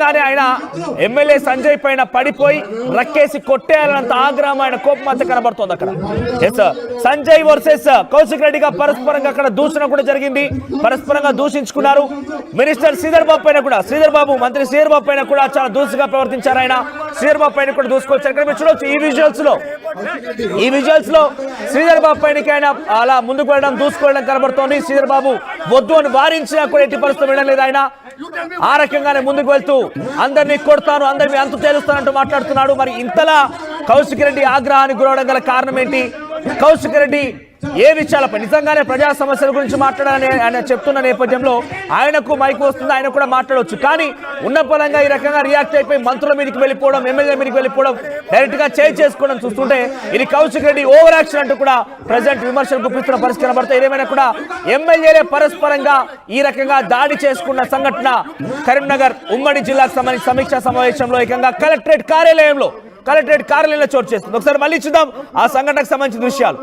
నిజంగానే ఆయన ఎమ్మెల్యే సంజయ్ పైన పడిపోయి రక్కేసి కొట్టేయాలన్నంత ఆగ్రహం ఆయన కోపం అంతా కనబడుతోంది అక్కడ. సంజయ్ వర్సెస్ కౌశిక్ రెడ్డిగా పరస్పరంగా అక్కడ దూషణ కూడా జరిగింది, పరస్పరంగా దూషించుకున్నారు. మినిస్టర్ శ్రీధర్ బాబు పైన కూడా మంత్రి శ్రీధర్ బాబు పైన కూడా చాలా దూసుగా ప్రవర్తించారు ఆయన. శ్రీధర్ బాబు పైన కూడా దూసుకొచ్చారు. ఇక్కడ మీరు చూడవచ్చు ఈ విజువల్స్ లో శ్రీధర్ బాబు పైనకి ఆయన అలా ముందుకు వెళ్ళడం దూసుకెళ్ళడం కనబడుతోంది. శ్రీధర్ బాబు వద్దు అని వారించినా కూడా ఎట్టి పరిస్థితులు వినడం లేదు ఆయన. ఆ రకంగానే ముందుకు వెళ్తూ అందరినీ కొడతాను, అందరినీ అంతు తేలుస్తానంటూ మాట్లాడుతున్నాడు. మరి ఇంతలా కౌశిక్ రెడ్డి ఆగ్రహానికి గురవడం గల కారణం ఏంటి? కౌశిక్ రెడ్డి ఏ విషయాలపై నిజంగానే ప్రజా సమస్యల గురించి మాట్లాడాలని ఆయన చెప్తున్న నేపథ్యంలో ఆయనకు మైక్ వస్తుంది, ఆయన కూడా మాట్లాడవచ్చు. కానీ ఉన్న పరంగా ఈ రకంగా రియాక్ట్ అయిపోయి మంత్రుల మీదకి వెళ్ళిపోవడం, ఎమ్మెల్యే మీదకి వెళ్ళిపోవడం, డైరెక్ట్ గా చేసుకోవడం చూస్తుంటే ఇది కౌశిక్ రెడ్డి ఓవర్ యాక్షన్ అంటూ కూడా ప్రజెంట్ విమర్శలు గుప్పిస్తున్న పరిస్థితి కనబడతాయి. ఏదేమైనా కూడా ఎమ్మెల్యేలే పరస్పరంగా ఈ రకంగా దాడి చేసుకున్న సంఘటన కరీంనగర్ ఉమ్మడి జిల్లాకు సంబంధించిన సమీక్షా సమావేశంలో ఏకంగా కలెక్టరేట్ కార్యాలయంలో చోటు చేస్తుంది. ఒకసారి మళ్ళీ చూద్దాం ఆ సంఘటనకు సంబంధించిన దృశ్యాలు.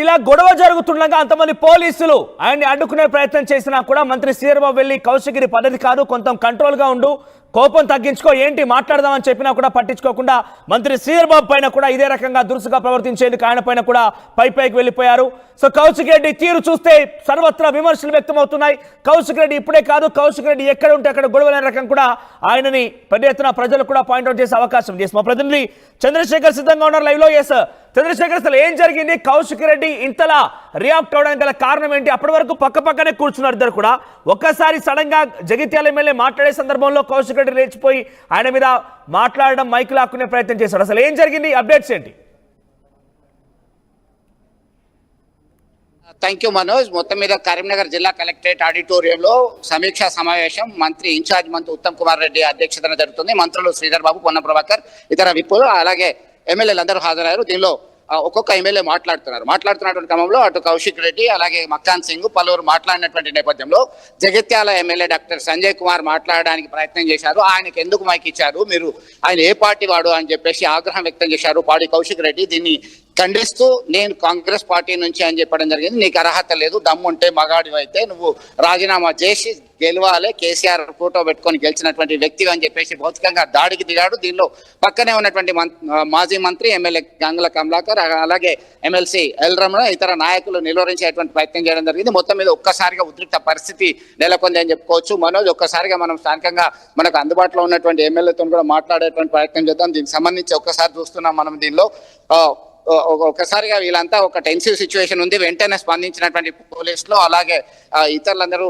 ఇలా గొడవ జరుగుతుండగా అంతమంది పోలీసులు ఆయన్ని అడ్డుకునే ప్రయత్నం చేసినా కూడా మంత్రి శ్రీధర్ బాబు వెళ్లి కౌశిక్ పద్ధతి కాదు, కొంచెం కంట్రోల్ గా ఉండు, కోపం తగ్గించుకో, ఏంటి మాట్లాడదామని చెప్పినా కూడా పట్టించుకోకుండా మంత్రి శ్రీధర్ బాబు పైన కూడా ఇదే రకంగా దురుసుగా ప్రవర్తించేందుకు ఆయన పైన కూడా పైకి వెళ్ళిపోయారు. సో కౌశిక్ రెడ్డి తీరు చూస్తే సర్వత్రా విమర్శలు వ్యక్తమవుతున్నాయి. కౌశిక్ రెడ్డి ఇప్పుడే కాదు, కౌశిక్ రెడ్డి ఎక్కడ ఉంటే అక్కడ గొడవలైన రకం కూడా ఆయనని పెద్ద ఎత్తున ప్రజలు కూడా పాయింట్అవుట్ చేసే అవకాశం. మా ప్రతినిధి చంద్రశేఖర్ సిద్ధంగా ఉన్నారు లైవ్ లో. చంద్రశేఖర్, అసలు ఏం జరిగింది? కౌశిక్ రెడ్డి ఇంతలా రియాక్ట్ అవడానికి గల కారణం ఏంటి? అప్పటి వరకు పక్కనే కూర్చున్నారు ఇద్దరు కూడా. ఒక్కసారి సడన్ గా జగిత్యాల ఎమ్మెల్యే మాట్లాడే సందర్భంలో కౌశిక్ రెడ్డి లేచిపోయి ఆయన మీద మాట్లాడడం, మైక్ లాక్కునే ప్రయత్నం చేశాడు. అసలు ఏం జరిగింది? అప్డేట్స్ ఏంటి? Thank you Manoj. మొత్తం మీద కరీంనగర్ జిల్లా కలెక్టరేట్ ఆడిటోరియంలో సమీక్షా సమావేశం ఇన్ఛార్జ్ మంత్రి ఉత్తమ్ కుమార్ రెడ్డి అధ్యక్షతన జరుగుతుంది. మంత్రులు శ్రీధర్ బాబు, పొన్నం ప్రభాకర్, ఇతర విప్పులు, అలాగే ఎమ్మెల్యేలు అందరూ హాజరయ్యారు. దీనిలో ఒక్కొక్క ఎమ్మెల్యే మాట్లాడుతున్నటువంటి క్రమంలో అటు కౌశిక్ రెడ్డి అలాగే మక్కాన్ సింగ్ పలువురు మాట్లాడినటువంటి నేపథ్యంలో జగిత్యాల ఎమ్మెల్యే డాక్టర్ సంజయ్ కుమార్ మాట్లాడడానికి ప్రయత్నం చేశారు. ఆయనకు ఎందుకు మైక్ ఇచ్చారు, మీరు ఆయన ఏ పార్టీ వాడు అని చెప్పేసి ఆగ్రహం వ్యక్తం చేశారు పాడి కౌశిక్ రెడ్డి. దీన్ని ఖండిస్తూ నేను కాంగ్రెస్ పార్టీ నుంచి అని చెప్పడం జరిగింది. నీకు అర్హత లేదు, దమ్ముంటే మగాడి అయితే నువ్వు రాజీనామా చేసి గెలవాలి, కేసీఆర్ ఫోటో పెట్టుకొని గెలిచినటువంటి వ్యక్తి అని చెప్పేసి భౌతికంగా దాడికి దిగాడు. దీనిలో పక్కనే ఉన్నటువంటి మాజీ మంత్రి ఎమ్మెల్యే గంగుల కమలాకర్ అలాగే ఎమ్మెల్సీ ఎల్ రమణ ఇతర నాయకులు నిలువరించేటువంటి ప్రయత్నం చేయడం జరిగింది. మొత్తం మీద ఒక్కసారిగా ఉద్రిక్త పరిస్థితి నెలకొంది అని చెప్పుకోవచ్చు. మనోజ్, ఒక్కసారిగా మనం స్థానికంగా మనకు అందుబాటులో ఉన్నటువంటి ఎమ్మెల్యేతో కూడా మాట్లాడేటువంటి ప్రయత్నం చేద్దాం. దీనికి సంబంధించి ఒక్కసారి చూస్తున్నాం మనం. దీనిలో ఒకసారిగా వీళ్ళంతా ఒక టెన్సివ్ సిచ్యువేషన్ ఉంది. వెంటనే స్పందించినటువంటి పోలీసులు అలాగే ఇతరులందరూ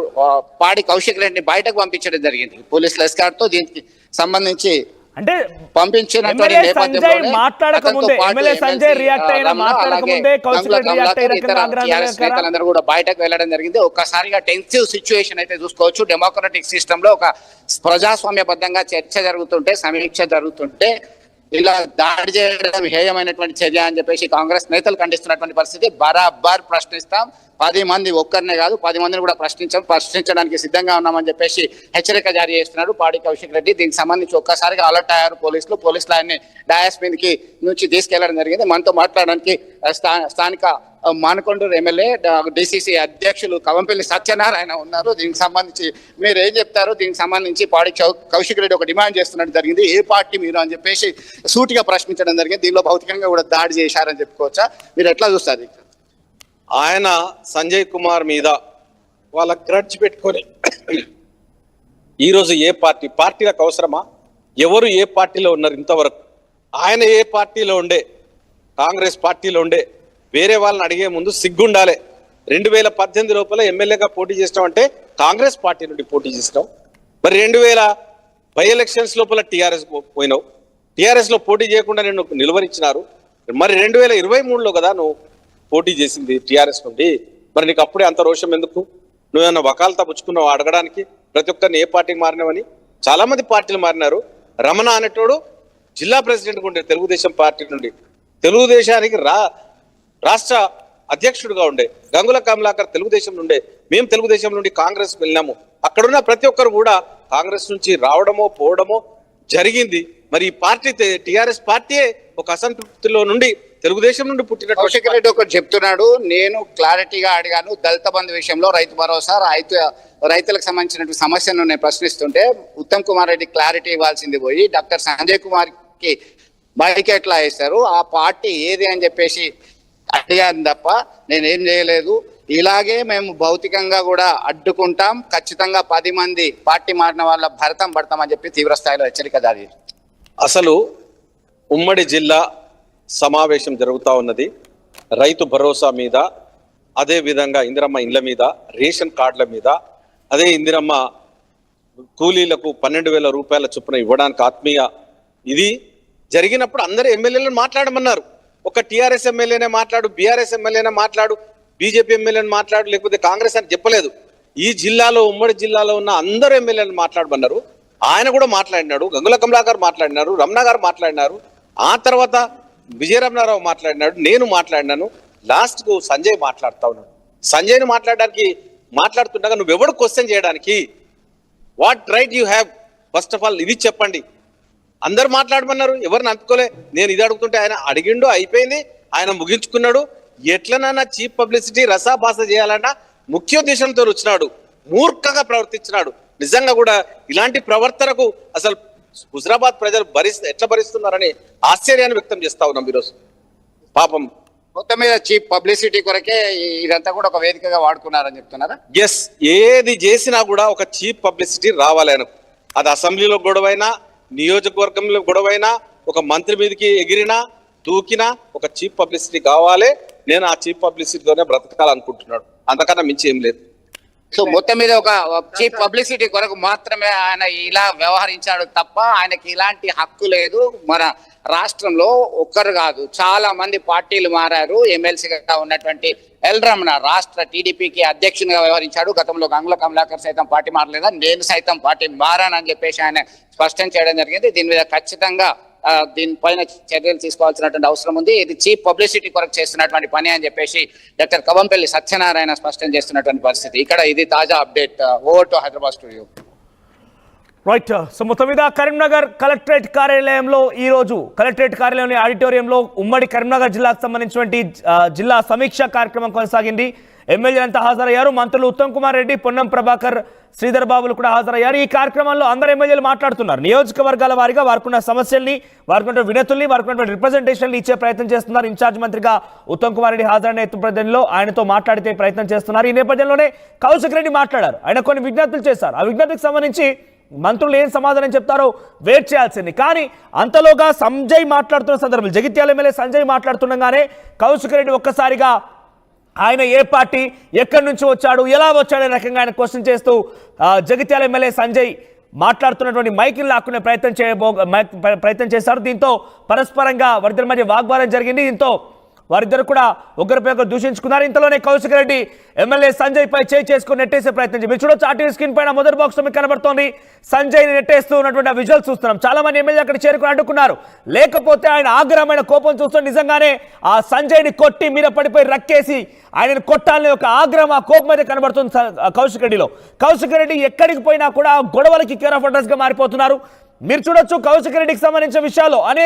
పాడి కౌశిక్ రెడ్డిని బయటకు పంపించడం జరిగింది పోలీసుల ఎస్కార్ట్ తో. దీనికి సంబంధిందరూ కూడా బయటకు వెళ్ళడం జరిగింది. ఒక్కసారిగా టెన్సివ్ సిచ్యువేషన్ అయితే చూసుకోవచ్చు. డెమోక్రటిక్ సిస్టమ్ లో ఒక ప్రజాస్వామ్యబద్ధంగా చర్చ జరుగుతుంటే, సమీక్ష జరుగుతుంటే ఇలా దాడి చేయడం హేయమైనటువంటి చర్య అని చెప్పేసి కాంగ్రెస్ నేతలు ఖండిస్తున్నటువంటి పరిస్థితి. బరాబర్ ప్రశ్నిస్తాం, 10 మంది, ఒక్కరినే కాదు 10 మందిని కూడా ప్రశ్నించడానికి సిద్ధంగా ఉన్నామని చెప్పేసి హెచ్చరిక జారీ చేస్తున్నాడు పాడి కౌశిక్ రెడ్డి. దీనికి సంబంధించి ఒక్కసారిగా అలర్ట్ అయ్యారు పోలీసులు ఆయన్ని డయాస్ మీదకి నుంచి తీసుకెళ్లడం జరిగింది. మనతో మాట్లాడడానికి స్థానిక మానకొండూరు ఎమ్మెల్యే డిసిసి అధ్యక్షులు కవంపల్లి సత్యనారాయణ ఉన్నారు. దీనికి సంబంధించి మీరు ఏం చెప్తారు? దీనికి సంబంధించి పాడి కౌశిక్ రెడ్డి ఒక డిమాండ్ చేస్తున్నట్టు జరిగింది. ఏ పార్టీ మీరు అని చెప్పేసి సూటిగా ప్రశ్నించడం జరిగింది. దీనిలో భౌతికంగా కూడా దాడి చేశారని చెప్పుకోవచ్చా? మీరు ఎట్లా చూస్తారు? ఆయన సంజయ్ కుమార్ మీద వాళ్ళ గ్రడ్జ్ పెట్టుకొని ఈరోజు ఏ పార్టీలకు అవసరమా? ఎవరు ఏ పార్టీలో ఉన్నారు ఇంతవరకు? ఆయన ఏ పార్టీలో ఉండే, కాంగ్రెస్ పార్టీలో ఉండే, వేరే వాళ్ళని అడిగే ముందు సిగ్గుండాలి. 2018 లోపల ఎమ్మెల్యేగా పోటీ చేసినాం అంటే కాంగ్రెస్ పార్టీ నుండి పోటీ చేసినాం. మరి 2000 బై ఎలక్షన్స్ లోపల టీఆర్ఎస్ పోయినావు. టీఆర్ఎస్లో పోటీ చేయకుండా నేను నిలువరించినారు. మరి 2023లో కదా నువ్వు పోటీ చేసింది టీఆర్ఎస్ నుండి. మరి నీకు అప్పుడే అంత రోషం ఎందుకు? నువ్వేమన్నా వకాలతా పుచ్చుకున్నావు అడగడానికి? ప్రతి ఒక్కరిని ఏ పార్టీకి మారినావని? చాలా మంది పార్టీలు మారినారు. రమణ అనేటోడు జిల్లా ప్రెసిడెంట్గా ఉండే తెలుగుదేశం పార్టీ నుండి, తెలుగుదేశానికి రాష్ట్ర అధ్యక్షుడిగా ఉండే గంగుల కమలాకర్ తెలుగుదేశం నుండే, మేము తెలుగుదేశం నుండి కాంగ్రెస్ వెళ్ళినాము. అక్కడున్న ప్రతి ఒక్కరు కూడా కాంగ్రెస్ నుంచి రావడమో పోవడమో జరిగింది. మరి ఈ పార్టీ టిఆర్ఎస్ పార్టీయే ఒక అసంతృప్తిలో నుండి తెలుగుదేశం నుండి పుట్టిన కౌశిక్ రెడ్డి ఒకటి చెప్తున్నాడు. నేను క్లారిటీగా అడిగాను దళిత బంధు విషయంలో, రైతు భరోసా, రైతులకు సంబంధించినటువంటి సమస్యను నేను ప్రశ్నిస్తుంటే ఉత్తమ్ కుమార్ రెడ్డి క్లారిటీ ఇవ్వాల్సింది పోయి డాక్టర్ సంజయ్ కుమార్ కి బైక్ ఎట్లా వేస్తారు, ఆ పార్టీ ఏది అని చెప్పేసి అడిగాను తప్ప నేనేం చేయలేదు. ఇలాగే మేము భౌతికంగా కూడా అడ్డుకుంటాం, ఖచ్చితంగా 10 మంది పార్టీ మారిన వాళ్ళ భరతం పడతామని చెప్పి తీవ్ర స్థాయిలో హెచ్చరిక జారీ. అసలు ఉమ్మడి జిల్లా సమావేశం జరుగుతూ ఉన్నది రైతు భరోసా మీద, అదే విధంగా ఇందిరమ్మ ఇండ్ల మీద, రేషన్ కార్డుల మీద, అదే ఇందిరమ్మ కూలీలకు 12,000 రూపాయల చొప్పున ఇవ్వడానికి ఆత్మీయ ఇది జరిగినప్పుడు అందరూ ఎమ్మెల్యేలను మాట్లాడమన్నారు. ఒక టీఆర్ఎస్ ఎమ్మెల్యేనే మాట్లాడు, బీఆర్ఎస్ ఎమ్మెల్యేనే మాట్లాడు, బీజేపీ ఎమ్మెల్యేని మాట్లాడు, లేకపోతే కాంగ్రెస్ అని చెప్పలేదు. ఈ జిల్లాలో ఉమ్మడి జిల్లాలో ఉన్న అందరూ ఎమ్మెల్యేలను మాట్లాడమన్నారు. ఆయన కూడా మాట్లాడినాడు, గంగుల కమలాకర్ మాట్లాడినారు, రమణ గారు మాట్లాడినారు, ఆ తర్వాత విజయరమణారావు మాట్లాడినాడు, నేను మాట్లాడినాను, లాస్ట్కు సంజయ్ మాట్లాడుతా ఉన్నాడు. సంజయ్ని మాట్లాడుతుండగా నువ్వెవడు క్వశ్చన్ చేయడానికి? What right you have? First of all ఇది చెప్పండి. అందరు మాట్లాడమన్నారు, ఎవరిని అందుకోలే. నేను ఇది అడుగుతుంటే ఆయన అడిగిండు, అయిపోయింది, ఆయన ముగించుకున్నాడు. ఎట్లనైనా చీప్ పబ్లిసిటీ రసాభాస చేయాలన్నా ముఖ్యోద్దేశంతో వచ్చినాడు, మూర్ఖంగా ప్రవర్తించినాడు. నిజంగా కూడా ఇలాంటి ప్రవర్తనకు అసలు హుజరాబాద్ ప్రజలు ఎట్లా భరిస్తున్నారని ఆశ్చర్యాన్ని వ్యక్తం చేస్తా ఉన్నాం ఈరోజు. పాపం మొత్తం మీద చీప్ పబ్లిసిటీ కొరకే ఇదంతా కూడా ఒక వేదికగా వాడుకున్నారని చెప్తున్నారా? ఎస్, ఏది చేసినా కూడా ఒక చీప్ పబ్లిసిటీ రావాలి ఆయనకు. అది అసెంబ్లీలో గొడవైనా, నియోజకవర్గంలో గొడవైనా, ఒక మంత్రి మీదకి ఎగిరినా దూకినా ఒక చీప్ పబ్లిసిటీ కావాలి. నేను ఆ చీప్ పబ్లిసిటీతోనే బ్రతకాలనుకుంటున్నాడు, అంతకన్నా మించి ఏం లేదు. సో మొత్తం మీద ఒక చీప్ పబ్లిసిటీ కొరకు మాత్రమే ఆయన ఇలా వ్యవహరించాడు తప్ప ఆయనకి ఇలాంటి హక్కు లేదు. మన రాష్ట్రంలో ఒక్కరు కాదు, చాలా మంది పార్టీలు మారారు. ఎమ్మెల్సీగా ఉన్నటువంటి ఎల్ రమణ రాష్ట్ర టీడీపీకి అధ్యక్షునిగా వ్యవహరించాడు. గతంలో గంగుల కమలాకర్ సైతం పార్టీ మారలేదా, నేను సైతం పార్టీ మారానని చెప్పేసి ఆయన స్పష్టం చేయడం జరిగింది. దీని మీద ఖచ్చితంగా దీనిపైన చర్యలు తీసుకోవాల్సినటువంటి అవసరం ఉంది. ఇది చీప్ పబ్లిసిటీ కొరకు చేస్తున్నటువంటి పని అని చెప్పేసి డాక్టర్ కవంపల్లి సత్యనారాయణ స్పష్టం చేస్తున్నటువంటి పరిస్థితి. ఇక్కడ ఇది తాజా update. Over to Hyderabad studio. Right. So మొత్తం మీద కరీంనగర్ కలెక్టరేట్ కార్యాలయంలో ఈరోజు కలెక్టరేట్ కార్యాలయంలోని ఆడిటోరియంలో ఉమ్మడి కరీంనగర్ జిల్లాకు సంబంధించినటువంటి జిల్లా సమీక్ష కార్యక్రమం కొనసాగింది. ఎమ్మెల్యేలంతా హాజరయ్యారు. మంత్రులు ఉత్తమ్ కుమార్ రెడ్డి, పొన్నం ప్రభాకర్, శ్రీధర్ బాబులు కూడా హాజరయ్యారు. ఈ కార్యక్రమంలో అందరు ఎమ్మెల్యేలు మాట్లాడుతున్నారు. నియోజకవర్గాల వారిగా వారికున్న సమస్యల్ని, వారికున్న వినతుల్ని, వారికున్న రిప్రజెంటేషన్లు ఇచ్చే ప్రయత్నం చేస్తున్నారు. ఇన్ఛార్జ్ మంత్రిగా ఉత్తమ్ కుమార్ రెడ్డి హాజరైన నేపథ్యంలో ఆయనతో మాట్లాడితే ప్రయత్నం చేస్తున్నారు. ఈ నేపథ్యంలోనే కౌశిక్ రెడ్డి మాట్లాడారు. ఆయన కొన్ని విజ్ఞప్తులు చేశారు. ఆ విజ్ఞప్తికి సంబంధించి మంత్రులు ఏం సమాధానం చెప్తారో వెయిట్ చేయాల్సింది. కానీ అంతలోగా సంజయ్ మాట్లాడుతున్న సందర్భంలో, జగిత్యాల ఎమ్మెల్యే సంజయ్ మాట్లాడుతుండగానే కౌశిక్ రెడ్డి ఒక్కసారిగా ఆయన ఏ పార్టీ, ఎక్కడి నుంచి వచ్చాడు, ఎలా వచ్చాడు అనే రకంగా ఆయన క్వశ్చన్ చేస్తూ జగిత్యాల ఎమ్మెల్యే సంజయ్ మాట్లాడుతున్నటువంటి మైక్ని లాక్కునే ప్రయత్నం చేశారు. దీంతో పరస్పరంగా వారిద్దరి మధ్య వాగ్వాదం జరిగింది. దీంతో వారిద్దరు కూడా ఒకరిపై ఒకరు దూషించుకున్నారు. ఇంతలోనే కౌశిక్ రెడ్డి ఎమ్మెల్యే సంజయ్ పై చేసుకుని నెట్టేసే ప్రయత్నం చేసి మీరు చూడొచ్చు. ఆర్టీవీ స్క్రీన్ పైన మొదటి బాక్స్ మీకు కనబడుతోంది. సంజయ్ నెట్టేస్తూ ఉన్నటువంటి విజువల్స్ చూస్తున్నాం. చాలా మంది ఎమ్మెల్యే అక్కడ చేరుకుని అడ్డుకున్నారు. లేకపోతే ఆయన ఆగ్రహమైన కోపం చూస్తూ నిజంగానే ఆ సంజయ్ని కొట్టి మీద పడిపోయి రక్కేసి ఆయనను కొట్టాలని ఒక ఆగ్రహం, ఆ కోపం అయితే కనబడుతుంది కౌశిక్ రెడ్డిలో. కౌశిక్ రెడ్డి ఎక్కడికి పోయినా కూడా గొడవలకి కేర్ ఆఫ్ అడ్రస్ గా మారిపోతున్నారు. మీరు చూడొచ్చు. కౌశిక్ రెడ్డికి సంబంధించిన విషయాలు అనేక